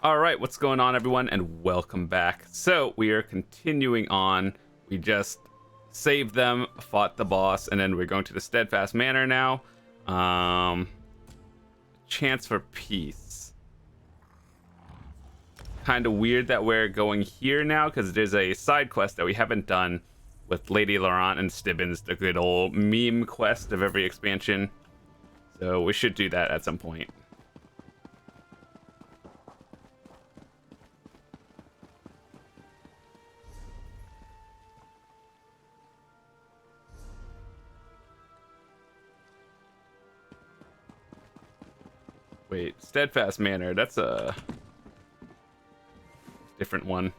All right, what's going on, everyone, and welcome back. So we are continuing on. We just saved them, fought the boss, and then we're going to the Steadfast Manor now. Chance for peace. Kind of weird that we're going here now because there's a side quest that we haven't done with Lady Laurent and Stibbins, the good old meme quest of every expansion. So we should do that at some point. Wait, Steadfast Manor, that's a different one.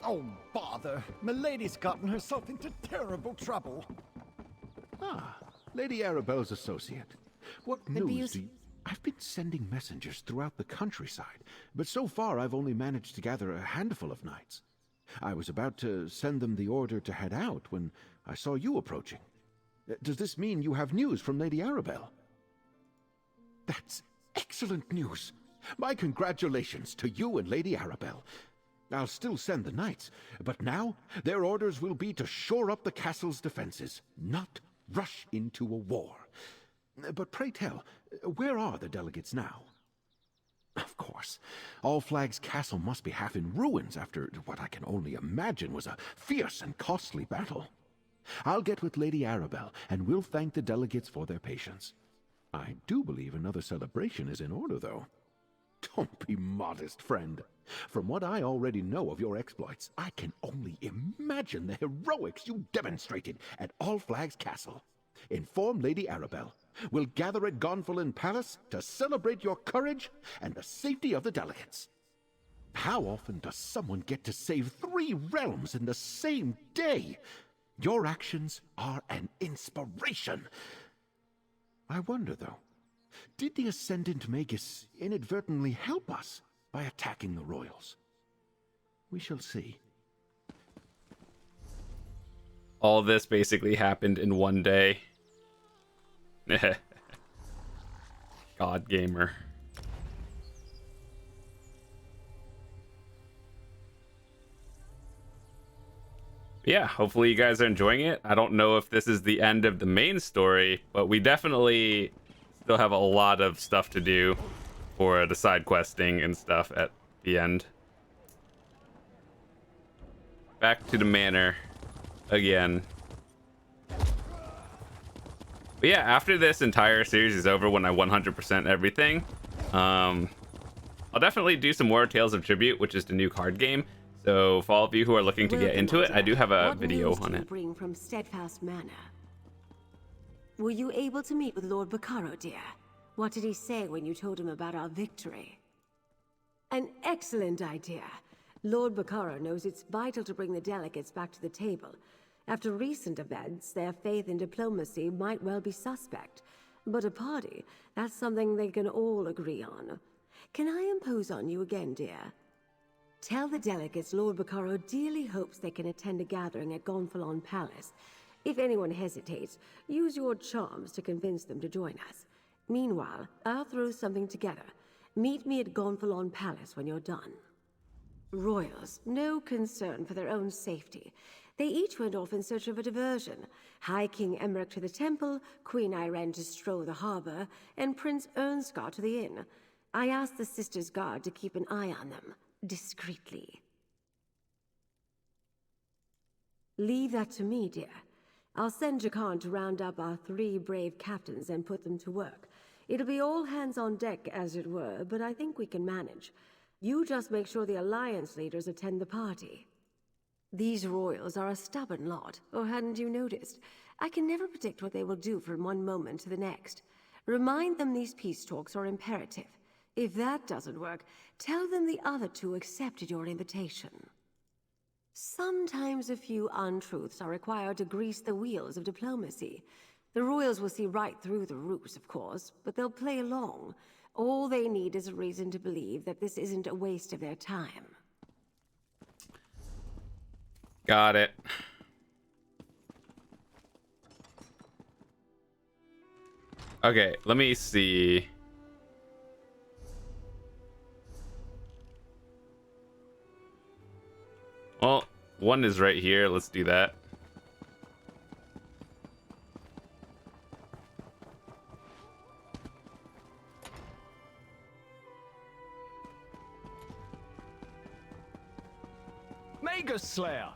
Oh, bother. Milady's gotten herself into terrible trouble. Ah, Lady Arabelle's associate. What news do you... I've been sending messengers throughout the countryside, but so far I've only managed to gather a handful of knights. I was about to send them the order to head out when I saw you approaching. Does this mean you have news from Lady Arabelle? That's excellent news. My congratulations to you and Lady Arabelle. I'll still send the knights, but now their orders will be to shore up the castle's defenses, not rush into a war. But pray tell, where are the delegates now? Of course, All Flag's castle must be half in ruins after what I can only imagine was a fierce and costly battle. I'll get with Lady Arabelle, and we'll thank the delegates for their patience. I do believe another celebration is in order, though. Don't be modest, friend. From what I already know of your exploits, I can only imagine the heroics you demonstrated at All Flag's castle. Inform Lady Arabelle. We'll gather at Gonfalon Palace to celebrate your courage and the safety of the delegates. How often does someone get to save 3 realms in the same day? Your actions are an inspiration. I wonder, though, did the Ascendant Magus inadvertently help us by attacking the royals? We shall see. All this basically happened in one day. God gamer. Yeah, hopefully you guys are enjoying it. I don't know if this is the end of the main story, but we definitely still have a lot of stuff to do for the side questing and stuff at the end. Back to the manor again. But yeah, after this entire series is over, when I 100% everything, I'll definitely do some more Tales of Tribute, which is the new card game. So for all of you who are looking to get into it, I do have a video on it. Bring from Steadfast Manor. Were you able to meet with Lord Baccaro, dear? What did he say when you told him about our victory? An excellent idea. Lord Baccaro knows it's vital to bring the delegates back to the table. After recent events, their faith in diplomacy might well be suspect. But a party, that's something they can all agree on. Can I impose on you again, dear? Tell the delegates Lord Baccaro dearly hopes they can attend a gathering at Gonfalon Palace. If anyone hesitates, use your charms to convince them to join us. Meanwhile, I'll throw something together. Meet me at Gonfalon Palace when you're done. Royals, no concern for their own safety. They each went off in search of a diversion. High King Emeric to the temple, Queen Ayrenn to stroll the harbor, and Prince Irnskar to the inn. I asked the Sisters' Guard to keep an eye on them. Discreetly. Leave that to me, dear. I'll send Jakan to round up our 3 brave captains and put them to work. It'll be all hands on deck, as it were, but I think we can manage. You just make sure the Alliance leaders attend the party. These royals are a stubborn lot, or hadn't you noticed? I can never predict what they will do from one moment to the next. Remind them these peace talks are imperative. If that doesn't work, tell them the other 2 accepted your invitation. Sometimes a few untruths are required to grease the wheels of diplomacy. The royals will see right through the ruse, of course, but they'll play along. All they need is a reason to believe that this isn't a waste of their time. Got it. Okay, let me see. Well, one is right here. Let's do that. Magus Slayer!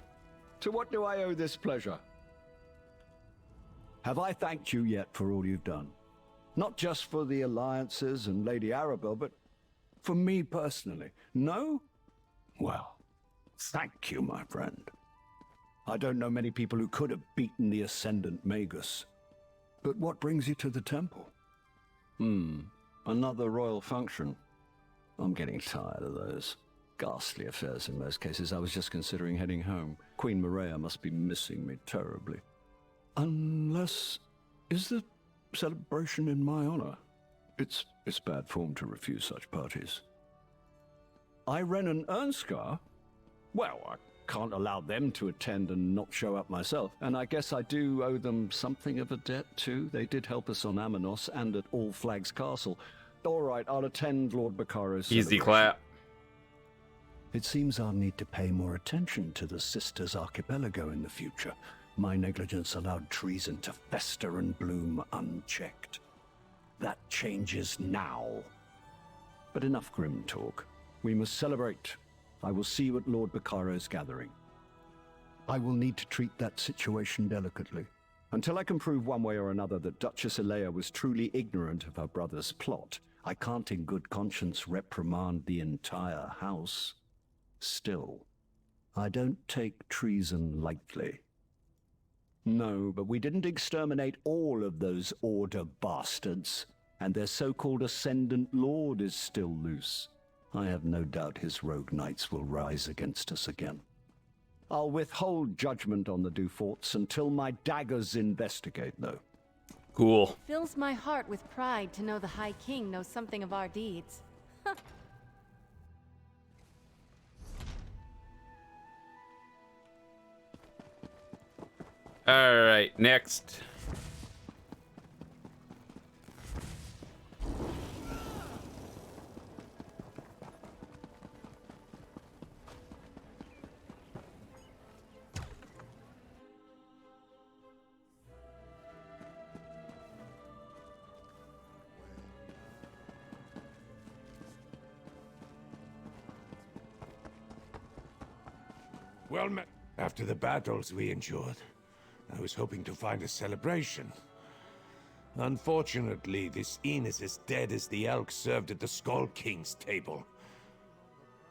To what do I owe this pleasure? Have I thanked you yet for all you've done? Not just for the alliances and Lady Arabelle, but for me personally. No? Well, thank you, my friend. I don't know many people who could have beaten the Ascendant Magus. But what brings you to the temple? Another royal function. I'm getting tired of those ghastly affairs in most cases. I was just considering heading home. Queen Maria must be missing me terribly. Unless... is the celebration in my honor? It's bad form to refuse such parties. Ayrenn and Irnskar? Well, I can't allow them to attend and not show up myself. And I guess I do owe them something of a debt, too. They did help us on Amanos and at All Flags Castle. All right, I'll attend Lord Bacaro's Easy clap. It seems I'll need to pay more attention to the Sisters Archipelago in the future. My negligence allowed treason to fester and bloom unchecked. That changes now. But enough grim talk. We must celebrate. I will see you at Lord Bacaro's gathering. I will need to treat that situation delicately. Until I can prove one way or another that Duchess Elea was truly ignorant of her brother's plot, I can't in good conscience reprimand the entire house. Still, I don't take treason lightly. No, but we didn't exterminate all of those Order bastards, and their so-called Ascendant Lord is still loose. I have no doubt his rogue knights will rise against us again. I'll withhold judgment on the Duforts until my daggers investigate, though. Cool. Fills my heart with pride to know the High King knows something of our deeds. All right, next. Well met. After the battles we endured, I was hoping to find a celebration. Unfortunately, this inn is as dead as the elk served at the Skull King's table.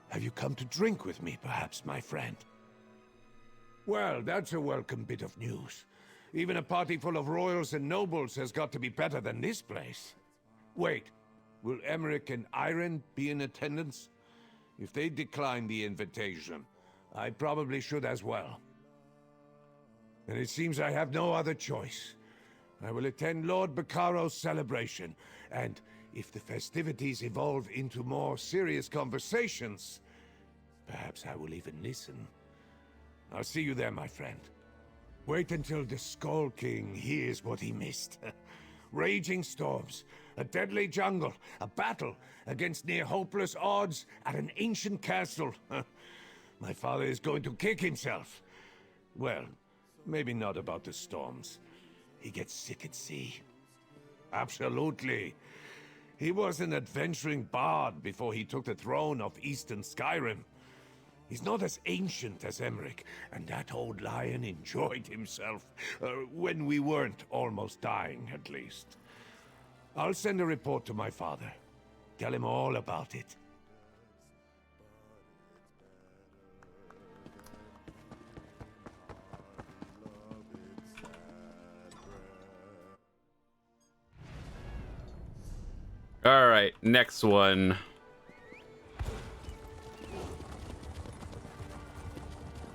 Have you come to drink with me, perhaps, my friend? Well, that's a welcome bit of news. Even a party full of royals and nobles has got to be better than this place. Wait, will Emeric and Ayrenn be in attendance? If they decline the invitation, I probably should as well. And it seems I have no other choice. I will attend Lord Bacaro's celebration, and if the festivities evolve into more serious conversations, perhaps I will even listen. I'll see you there, my friend. Wait until the Skull King hears what he missed. Raging storms, a deadly jungle, a battle against near-hopeless odds at an ancient castle. My father is going to kick himself. Well, maybe not about the storms. He gets sick at sea. Absolutely. He was an adventuring bard before he took the throne of Eastern Skyrim. He's not as ancient as Emeric, and that old lion enjoyed himself. When we weren't almost dying, at least. I'll send a report to my father. Tell him all about it. All right, next one.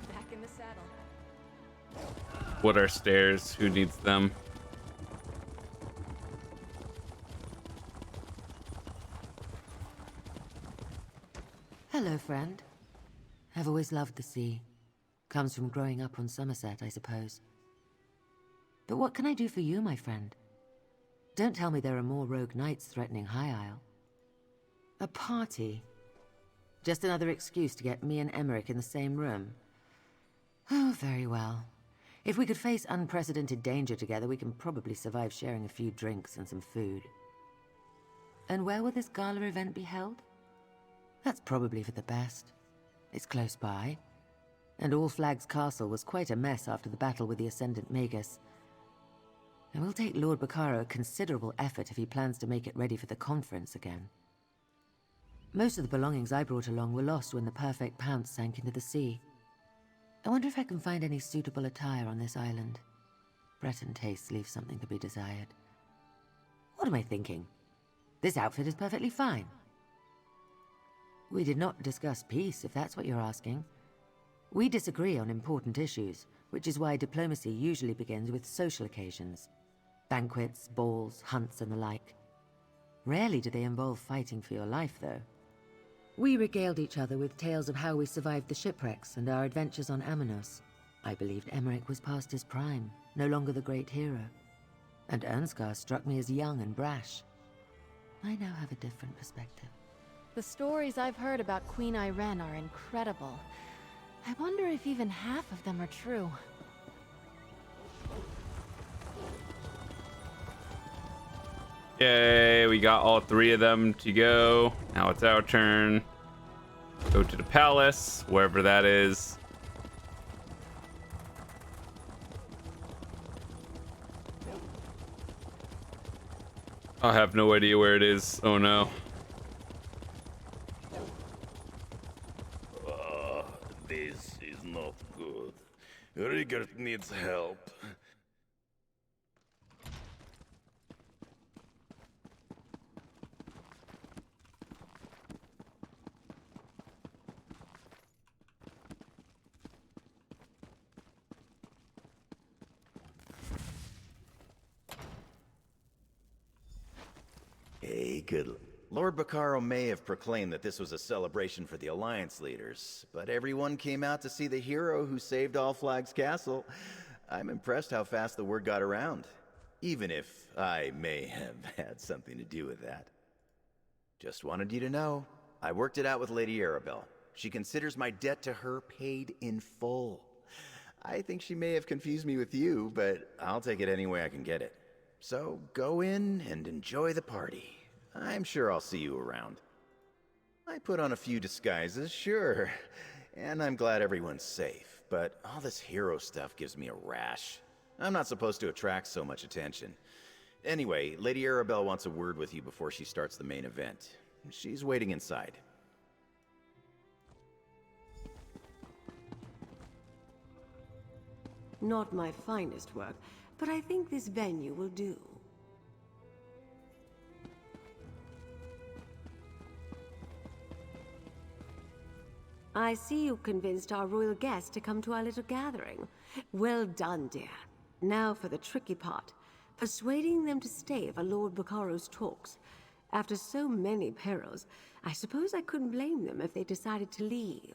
Back in the saddle. What are stairs? Who needs them? Hello, friend. I've always loved the sea. Comes from growing up on Somerset, I suppose. But what can I do for you, my friend? Don't tell me there are more rogue knights threatening High Isle. A party? Just another excuse to get me and Emeric in the same room. Oh, very well. If we could face unprecedented danger together, we can probably survive sharing a few drinks and some food. And where will this gala event be held? That's probably for the best. It's close by. And All Flags Castle was quite a mess after the battle with the Ascendant Magus. It will take Lord Bacaro a considerable effort if he plans to make it ready for the conference again. Most of the belongings I brought along were lost when the Perfect Pounce sank into the sea. I wonder if I can find any suitable attire on this island. Breton tastes leave something to be desired. What am I thinking? This outfit is perfectly fine. We did not discuss peace, if that's what you're asking. We disagree on important issues, which is why diplomacy usually begins with social occasions. Banquets, balls, hunts, and the like. Rarely do they involve fighting for your life, though. We regaled each other with tales of how we survived the shipwrecks and our adventures on Amanos. I believed Emeric was past his prime, no longer the great hero. And Irnskar struck me as young and brash. I now have a different perspective. The stories I've heard about Queen Ayrenn are incredible. I wonder if even half of them are true. Yay, we got all 3 of them to go. Now it's our turn. Go to the palace, wherever that is. I have no idea where it is. Oh no. This is not good. Rigert needs help. Hey, good. Lord Bacaro may have proclaimed that this was a celebration for the Alliance leaders, but everyone came out to see the hero who saved All Flags Castle. I'm impressed how fast the word got around, even if I may have had something to do with that. Just wanted you to know, I worked it out with Lady Arabelle. She considers my debt to her paid in full. I think she may have confused me with you, but I'll take it any way I can get it. So go in and enjoy the party. I'm sure I'll see you around. I put on a few disguises, sure, and I'm glad everyone's safe, but all this hero stuff gives me a rash. I'm not supposed to attract so much attention. Anyway, Lady Arabelle wants a word with you before she starts the main event. She's waiting inside. Not my finest work, but I think this venue will do. I see you convinced our royal guests to come to our little gathering. Well done, dear. Now for the tricky part. Persuading them to stay for Lord Bacaro's talks. After so many perils, I suppose I couldn't blame them if they decided to leave.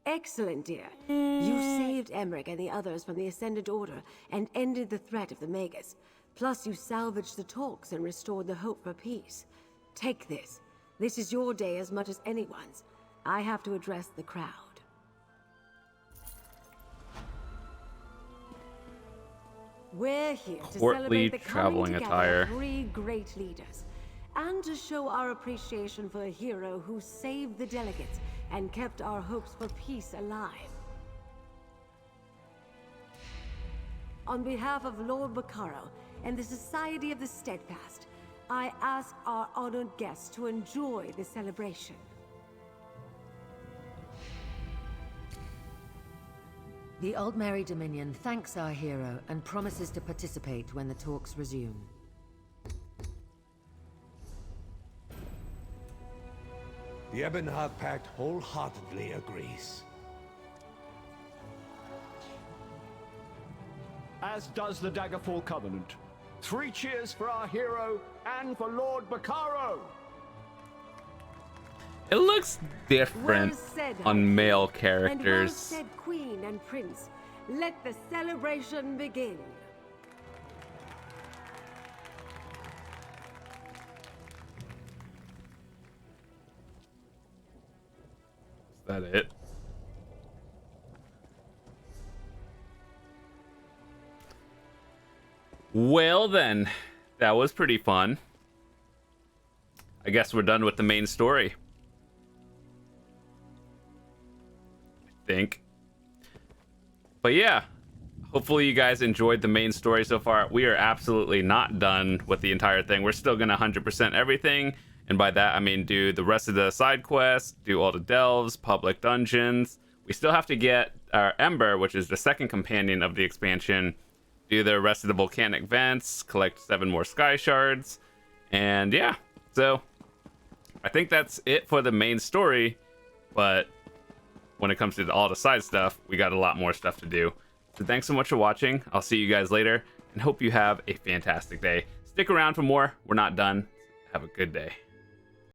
Excellent, dear. You saved Emeric and the others from the Ascendant Order and ended the threat of the Magus. Plus, you salvaged the talks and restored the hope for peace. Take this. This is your day as much as anyone's. I have to address the crowd. We're here to celebrate the coming together of 3 great leaders, and to show our appreciation for a hero who saved the delegates and kept our hopes for peace alive. On behalf of Lord Bacaro and the Society of the Steadfast, I ask our honored guests to enjoy the celebration. The Aldmeri Dominion thanks our hero and promises to participate when the talks resume. The Ebonheart Pact wholeheartedly agrees. As does the Daggerfall Covenant. 3 cheers for our hero and for Lord Bacaro! It looks different on male And well characters. said, Queen and Prince. Let the celebration begin. Is that it? Well then, that was pretty fun. I guess we're done with the main story. I think. But yeah, hopefully you guys enjoyed the main story so far. We are absolutely not done with the entire thing. We're still gonna 100% everything. And by that, I mean do the rest of the side quests, do all the delves, public dungeons. We still have to get our Ember, which is the second companion of the expansion, do the rest of the volcanic vents, collect 7 more sky shards. And yeah, so I think that's it for the main story. But when it comes to all the side stuff, we got a lot more stuff to do. So thanks so much for watching. I'll see you guys later and hope you have a fantastic day. Stick around for more. We're not done. Have a good day.